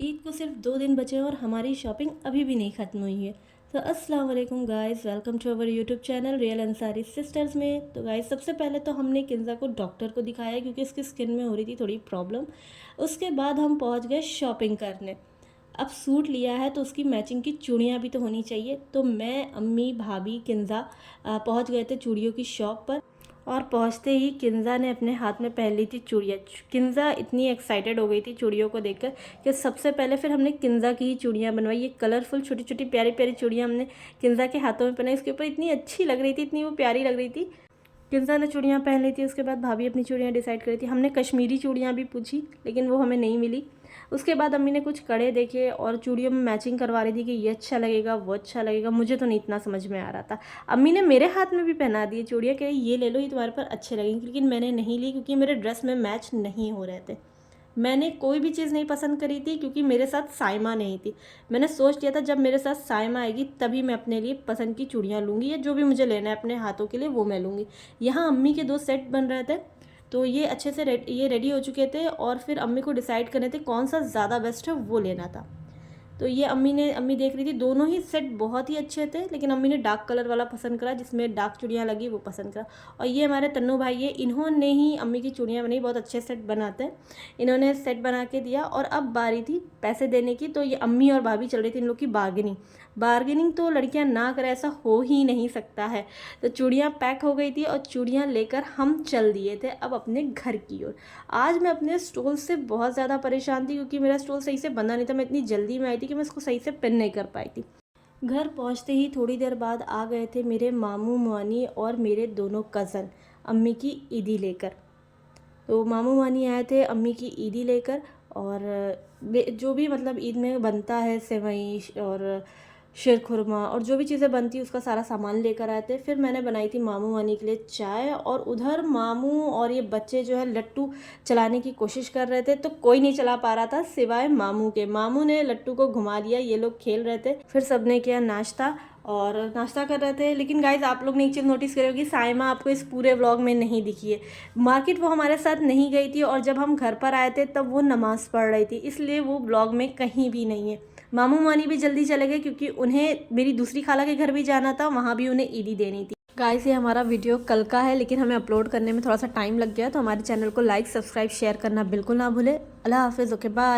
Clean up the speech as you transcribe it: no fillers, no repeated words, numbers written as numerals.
ईद को सिर्फ 2 दिन बचे हैं और हमारी शॉपिंग अभी भी नहीं ख़त्म हुई है। तो अस्सलाम वालेकुम guys, welcome to our YouTube channel real Ansari sisters में। तो गाइस सबसे पहले तो हमने किंजा को डॉक्टर को दिखाया क्योंकि इसकी स्किन में हो रही थी थोड़ी प्रॉब्लम। उसके बाद हम पहुंच गए शॉपिंग करने। अब सूट लिया है तो उसकी मैचिंग की चूड़ियाँ भी तो होनी चाहिए। तो मैं, अम्मी, भाभी, किंजा पहुँच गए थे चूड़ियों की शॉप पर। और पहुंचते ही किंजा ने अपने हाथ में पहन ली थी चूड़ियाँ। किंजा इतनी एक्साइटेड हो गई थी चूड़ियों को देखकर कि सबसे पहले फिर हमने किंजा की ही चूड़ियाँ बनवाई। ये कलरफुल छोटी छोटी प्यारी प्यारी चूड़ियाँ हमने किंजा के हाथों में पहनाई। इसके ऊपर इतनी अच्छी लग रही थी, इतनी वो प्यारी लग रही थी। किंजा ने चूड़ियाँ पहन ली थी। उसके बाद भाभी अपनी चूड़ियाँ डिसाइड करी थी। हमने कश्मीरी चूड़ियाँ भी पूछी लेकिन वो हमें नहीं मिली। उसके बाद अम्मी ने कुछ कड़े देखे और चूड़ियों में मैचिंग करवा रही थी कि ये अच्छा लगेगा, वो अच्छा लगेगा। मुझे तो नहीं इतना समझ में आ रहा था। अम्मी ने मेरे हाथ में भी पहना दिए चूड़ियाँ, कह रही ये ले लो, ये तुम्हारे पर अच्छे लगेंगे। लेकिन मैंने नहीं ली क्योंकि मेरे ड्रेस में मैच नहीं हो रहे थे। मैंने कोई भी चीज़ नहीं पसंद करी थी क्योंकि मेरे साथ साइमा नहीं थी। मैंने सोच लिया था जब मेरे साथ साइमा आएगी तभी मैं अपने लिए पसंद की चूड़ियाँ लूँगी या जो भी मुझे लेना है अपने हाथों के लिए वो मैं लूँगी। यहाँ अम्मी के 2 सेट बन रहे थे तो ये अच्छे से ये रेडी हो चुके थे और फिर अम्मी को डिसाइड करने थे कौन सा ज़्यादा बेस्ट है वो लेना था। तो ये अम्मी देख रही थी। दोनों ही सेट बहुत ही अच्छे थे लेकिन अम्मी ने डार्क कलर वाला पसंद करा जिसमें डार्क चूड़ियाँ लगी वो पसंद करा। और ये हमारे तन्नू भाई है, इन्होंने ही अम्मी की चूड़ियाँ बनाई। बहुत अच्छे सेट बनाते हैं। इन्होंने सेट बना के दिया और अब बारी थी पैसे देने की। तो ये अम्मी और भाभी चल रही थी इन लोग की बार्गेनिंग तो लड़कियां ना करें ऐसा हो ही नहीं सकता है। तो चूड़ियाँ पैक हो गई थी और चूड़ियाँ लेकर हम चल दिए थे अब अपने घर की ओर। आज मैं अपने स्टोल से बहुत ज़्यादा परेशान थी क्योंकि मेरा स्टोल सही से बंधा नहीं था। मैं इतनी जल्दी में आई थी कि मैं इसको सही से पिन नहीं कर पाई थी। घर पहुंचते ही थोड़ी देर बाद आ गए थे मेरे मामू मानी और मेरे दोनों कज़न अम्मी की ईदी लेकर। तो मामू मानी आए थे अम्मी की ईदी लेकर। और जो भी मतलब ईद में बनता है सेवई और शीर खुरमा और जो भी चीज़ें बनती है उसका सारा सामान लेकर आए थे। फिर मैंने बनाई थी मामू मानी के लिए चाय और उधर मामू और ये बच्चे जो है लट्टू चलाने की कोशिश कर रहे थे। तो कोई नहीं चला पा रहा था सिवाय मामू के। मामू ने लट्टू को घुमा दिया, ये लोग खेल रहे थे। फिर सबने किया नाश्ता और नाश्ता कर रहे थे। लेकिन गाइज आप लोग ने एक चीज़ नोटिस करी होगी, साइमा आपको इस पूरे व्लॉग में नहीं दिखी है। मार्केट वो हमारे साथ नहीं गई थी और जब हम घर पर आए थे तब वो नमाज़ पढ़ रही थी, इसलिए वो व्लॉग में कहीं भी नहीं है। मामू मानी भी जल्दी चले गए क्योंकि उन्हें मेरी दूसरी खाला के घर भी जाना था, वहाँ भी उन्हें ईदी देनी थी। गाइस ये हमारा वीडियो कल का है लेकिन हमें अपलोड करने में थोड़ा सा टाइम लग गया। तो हमारे चैनल को लाइक, सब्सक्राइब, शेयर करना बिल्कुल ना भूले। अल्लाह हाफिज़, ओके बाय।